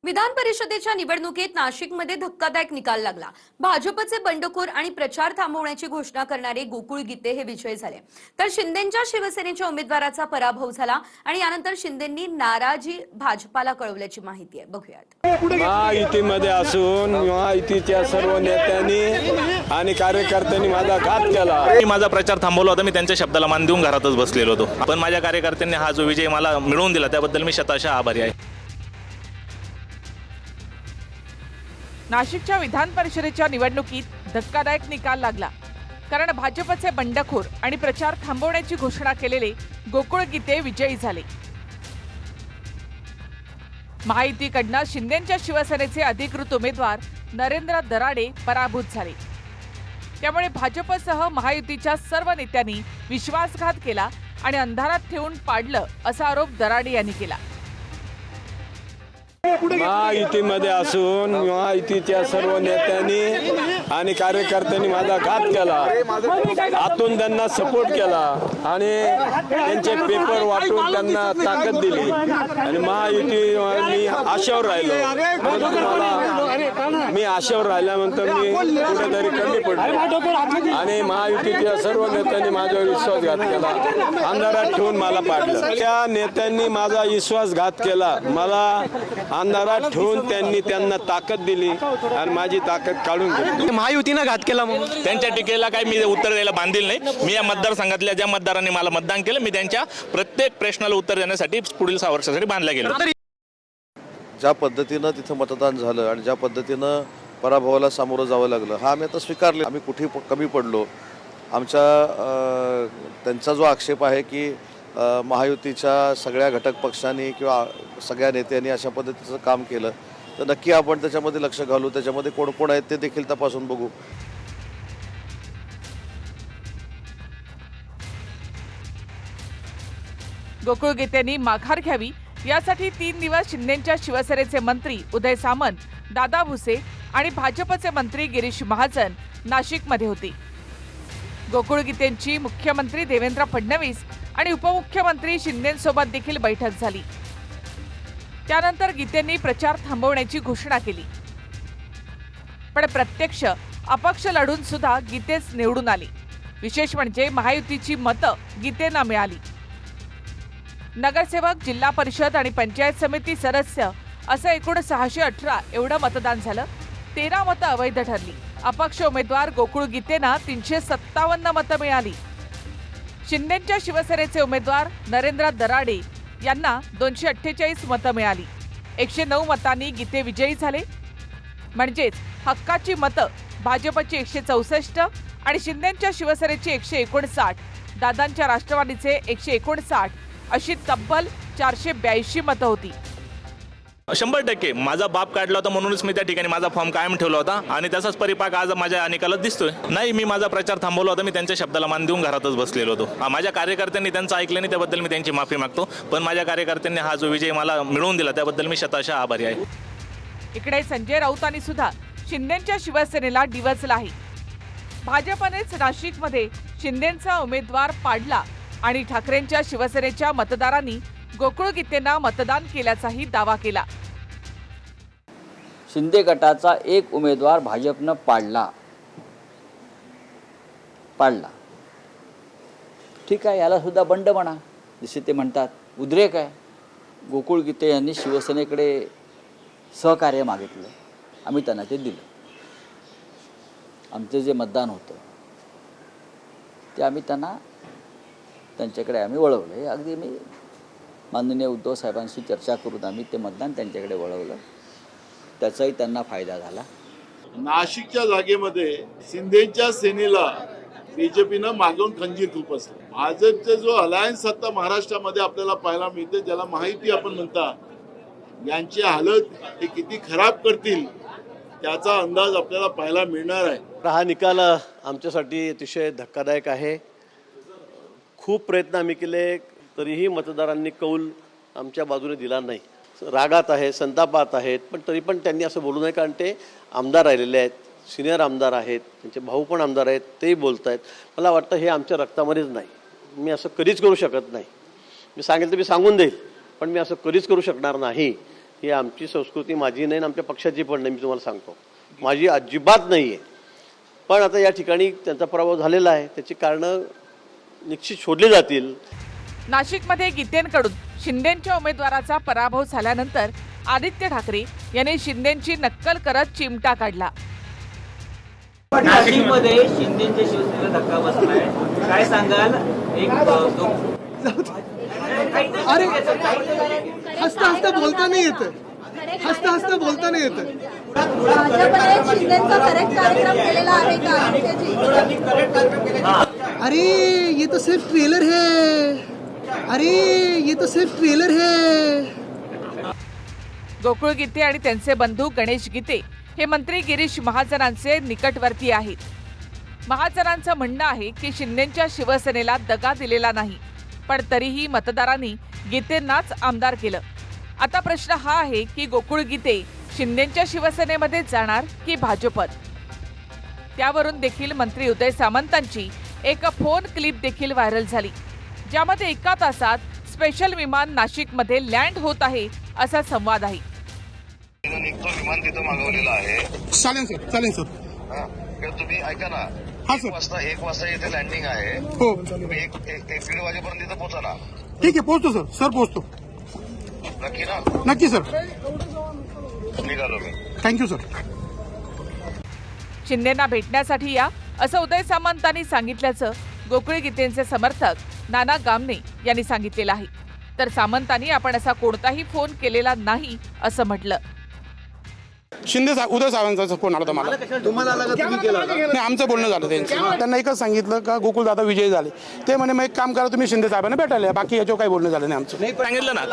विधान परिषदेच्या निवडणुकीत नाशिकमध्ये धक्कादायक निकाल लागला। भाजपचे बंडखोर आणि प्रचार थांबवण्याची घोषणा करणारे गोकुळ गीते हे विजयी झाले, तर शिंदेंच्या शिवसेनेच्या उमेदवाराचा पराभव झाला आणि यानंतर शिंदेंनी नाराजी भाजपाला कळवल्याची माहिती आहे। बघूयात। महायुतीमध्ये असून महायुतीच्या सर्व नेत्यांनी आणि कार्यकर्त्यांनी माझा घात केला। मी माझा प्रचार थांबवला होता। मी त्यांच्या शब्दाला मान देऊन घरातच बसलेलो होतो, पण माझ्या कार्यकर्त्यांनी हा जो विजय मला मिळवून दिला त्याबद्दल मी शतशः आभारी आहे। नाशिकच्या विधान परिषदेच्या निवडणुकीत धक्कादायक निकाल लागला, कारण भाजपचे बंडखोर आणि प्रचार थांबवण्याची घोषणा केलेले गोकुळ गीते विजयी झाले। महायुतीकडनं शिंदेंच्या शिवसेनेचे अधिकृत उमेदवार नरेंद्र दराडे पराभूत झाले। त्यामुळे भाजपसह महायुतीच्या सर्व नेत्यांनी विश्वासघात केला आणि अंधारात ठेवून पाडलं असा आरोप दराडे यांनी केला। महायुतीमध्ये असून महायुतीच्या सर्व नेत्यांनी आणि कार्यकर्त्यांनी माझा घात केला, आतून त्यांना सपोर्ट केला आणि त्यांचे पेपर वाटून त्यांना ताकद दिली आणि महायुती मी आशेवर राहिलो, मी आशेवर राहिल्यानंतर मी कुठेतरी कमी पडलो आणि महायुतीच्या सर्व नेत्यांनी माझ्यावर विश्वासघात केला, अंधारात ठेवून मला पाडलं। त्या नेत्यांनी माझा विश्वासघात केला, मला अंधारात ठेवून त्यांना ताकद दिली आणि माझी ताकद काढून घेतली। महायुतीनं घात केला म्हणून त्यांच्या टीकेला काही मी उत्तर द्यायला बांधील नाही। मी या मतदारसंघातल्या ज्या मतदारांनी मला मतदान केलं, मी त्यांच्या प्रत्येक प्रश्नाला उत्तर देण्यासाठी पुढील 6 वर्षासाठी बांधला गेलो। ज्या पद्धतीनं तिथं मतदान झालं आणि ज्या पद्धतीनं पराभवाला सामोरं जावं लागलं, हा आम्ही आता स्वीकारले। आम्ही कुठे कमी पडलो, त्यांचा जो आक्षेप आहे की महायुतीच्या सगळ्या घटक पक्षांनी किंवा सगळ्या नेत्यांनी अशा पद्धतीचं काम केलं, तर नक्की आपण त्याच्यामध्ये लक्ष घालू, त्याच्यामध्ये कोण कोण आहेत ते देखील तपासून बघू। गोकुळ गीतेंनी माघार घ्यावी यासाठी 3 दिवस शिंदेंच्या शिवसेनेचे मंत्री उदय सामंत, दादा भुसे आणि भाजपचे मंत्री गिरीश महाजन नाशिकमध्ये होते। गोकुळ गीतेंची मुख्यमंत्री देवेंद्र फडणवीस आणि उपमुख्यमंत्री शिंदेंसोबत देखील बैठक झाली। त्यानंतर गीतेंनी प्रचार थांबवण्याची घोषणा केली, पण प्रत्यक्ष अपक्ष लढून सुद्धा गीतेच निवडून आले। विशेष म्हणजे महायुतीची मतं गीतेंना मिळाली। नगरसेवक, जिल्हा परिषद आणि पंचायत समिती सदस्य असं एकूण 618 एवढं मतदान झालं। 13 मतं अवैध ठरली। अपक्ष उमेदवार गोकुळ गीतेंना 357 मतं मिळाली। शिंदेंच्या शिवसेनेचे उमेदवार नरेंद्र दराडे यांना 248 मतं मिळाली। 109 मतांनी गीते विजयी झाले, म्हणजेच हक्काची मतं भाजपची 164 आणि शिंदेंच्या शिवसेनेची 159, दादांच्या राष्ट्रवादीचे 159 अशी तब्बल 482 मतं होती। 100% माझा बाप काढला होता, म्हणूनच मी त्या ठिकाणी माझा फॉर्म कायम ठेवला होता आणि त्याचाच परिपाक आज माझ्या निकालात दिसतोय। नाही, मी माझा प्रचार थांबवला होता। मी त्यांच्या शब्दाला मान देऊन घरातच बसलेलो होतो। माझ्या कार्यकर्त्यांनी त्यांचं ऐकलं नाही, त्याबद्दल मी त्यांची माफी मागतो, पण माझ्या कार्यकर्त्यांनी हा जो विजय मला मिळवून दिला त्याबद्दल मी शतशः आभारी आहे। इकडे संजय राऊतांनी सुद्धा शिंदेंच्या शिवसेनेला डिवचलं आहे। भाजपनेच नाशिकमध्ये शिंदेंचा उमेदवार पाडला आणि ठाकरेंच्या शिवसेनेच्या मतदारांनी गोकुळ गीतेंना मतदान केल्याचाही दावा केला। शिंदे गटाचा एक उमेदवार भाजपनं पाडला, ठीक आहे, याला सुद्धा बंड म्हणा, जसे ते म्हणतात उद्रेक आहे। गोकुळ गीते यांनी शिवसेनेकडे सहकार्य मागितलं, आम्ही त्यांना ते दिलं। आमचं जे मतदान होतं ते आम्ही त्यांच्याकडे आम्ही वळवलं। हे अगदी मी माननीय उद्धव साहेबांशी चर्चा करून आम्ही ते मतदान त्यांच्याकडे वळवलं, त्याचाही त्यांना फायदा झाला। नाशिकच्या जागेमध्ये शिंदेच्या सेनेला बीजेपीनं मागून खंजीर खुपसलं। भाजपचे जो अलायन्स आता महाराष्ट्रामध्ये आपल्याला पाहायला मिळते, ज्याला माहिती आपण म्हणता, यांची हालत हे किती खराब करतील त्याचा अंदाज आपल्याला पाहायला मिळणार आहे। हा निकाल आमच्यासाठी अतिशय धक्कादायक आहे। खूप प्रयत्न आम्ही केले, तरीही मतदारांनी कौल आमच्या बाजूने दिला नाही। रागात आहे, संतापात आहेत, पण तरी पण त्यांनी असं बोलू नये, कारण ते आमदार राहिलेले आहेत, सिनियर आमदार आहेत, त्यांचे भाऊ पण आमदार आहेत, तेही बोलत आहेत। मला वाटतं हे आमच्या रक्तामध्येच नाही, मी असं कधीच करू शकत नाही। मी सांगेल तर मी सांगून देईल, पण मी असं कधीच करू शकणार नाही। ही आमची संस्कृती माझी नाही आणि आमच्या पक्षाची पण नाही, मी तुम्हाला सांगतो, माझी अजिबात नाही आहे. पण आता या ठिकाणी त्यांचा पराभव झालेला आहे, त्याची कारणं निश्चित शोधली जातील. नाशिकमध्ये गीतेंकडून शिंदेंच्या उमेदवाराचा पराभव झाल्यानंतर आदित्य ठाकरे यांनी शिंदेंची नक्कल करत चिमटा काढला. नाशिकमध्ये शिंदेच्या शिवसेनेला धक्का बसलाय, काय सांगाल? अरे हसता हसता बोलता नाही येतं, हसता हसता बोलता नाही येतं. भाजपने शिंदेचा करेक्ट कार्यक्रम केलेला आहे का? अरे ये तो सिर्फ ट्रेलर है, अरे ये तो सिर्फ ट्रेलर है. गोकुळ गीते आणि त्यांचे बंधू गणेश गीते हे मंत्री गिरीश महाजनांचे निकटवर्ती आहेत. महाजनांचं म्हणणं आहे की शिंदेंच्या शिवसेनेला दगा दिलेला नाही, पण तरीही मतदारांनी गीतेंनाच आमदार केलं. आता प्रश्न हा आहे की गोकुळ गीते शिंदेंच्या शिवसेनेमध्ये जाणार की भाजपत? त्यावरून देखील मंत्री उदय सामंतांची एक फोन क्लिप देखील व्हायरल झाली, ज्यामध्ये एका तासात स्पेशल विमान नाशिकमध्ये लँड होत आहे असा संवाद आहे. विमान तिथं मागवलेलं आहे. चालेल सर, चालेल सर. तुम्ही ऐका ना, हा एक वाजता इथे लँडिंग आहे. हो तुम्ही एक 1-1.5 वाजेपर्यंत इथं पोहोचा ना. ठीक आहे, पोहोचतो सर. सर पोहोचतो, नक्की ना? नक्की सर. निघालो मी. Thank you sir. शिंदेंना भेटण्यासाठी या असं उदय सामंतांनी सांगितल्याचं गोकुळ गीतेंचे समर्थक नाना गामने यांनी सांगितलेलं आहे. तर सामंतांनी आपण असा कोणताही फोन केलेला नाही असं म्हटलं. उदय सामंतांचा फोन आला मला. तुम्हाला आला का, तुम्ही केला का? नाही, आमचं बोलणं झालं त्यांचं. त्यांना एकच सांगितलं का गोकुळ दादा विजयी झाले. ते म्हणे मग एक काम करा, तुम्ही शिंदे साहेबांना भेटायला या. बाकी याच्यावर काही बोलणं झालं नाही आमचं. सांगितलं ना,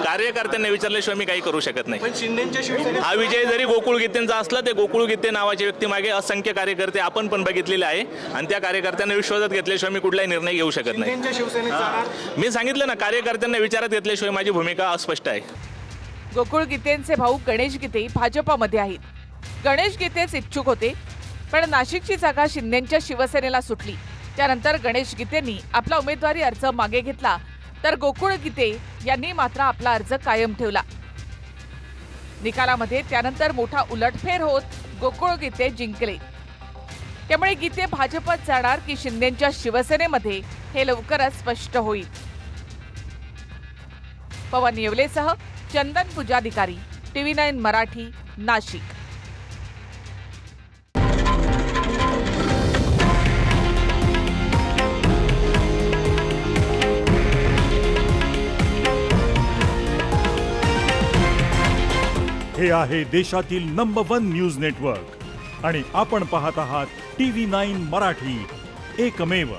कार्यकर्त्यांना विचारल्याशिवाय मी काही करू शकत नाही. हा विजय जरी गोकुळ गीतेंचा असला, ते गोकुळ गीते नावाच्या व्यक्तीमागे असंख्य कार्यकर्ते आपण पण बघितलेले आहे आणि त्या कार्यकर्त्यांना विश्वासात घेतल्याशिवाय मी कुठलाही निर्णय घेऊ शकत नाही. मी सांगितलं ना, कार्यकर्त्यांना विचारात घेतल्याशिवाय माझी भूमिका अस्पष्ट आहे. गोकुळ गीतेंचे भाऊ गणेश गीते भाजपमध्ये आहेत. गणेश गीतेच इच्छुक होते, पण नाशिकची जागा शिंदेंच्या शिवसेनेला सुटली. त्यानंतर गणेश गीतेंनी आपला उमेदवारी अर्ज मागे घेतला, तर गोकुळ गीते यांनी मात्र आपला अर्ज कायम ठेवला. निकालामध्ये त्यानंतर मोठा उलटफेर होत गोकुळ गीते जिंकले. त्यामुळे गीते भाजपत जाणार की शिंदेंच्या शिवसेनेमध्ये हे लवकरच स्पष्ट होईल. पवन येवलेसह चंदन पुजाधिकारी, TV9 मराठी, नाशिक. हे आहे देशातील नंबर 1 न्यूज नेटवर्क आणि आपण पाहत आहात TV9 मराठी, एकमेव.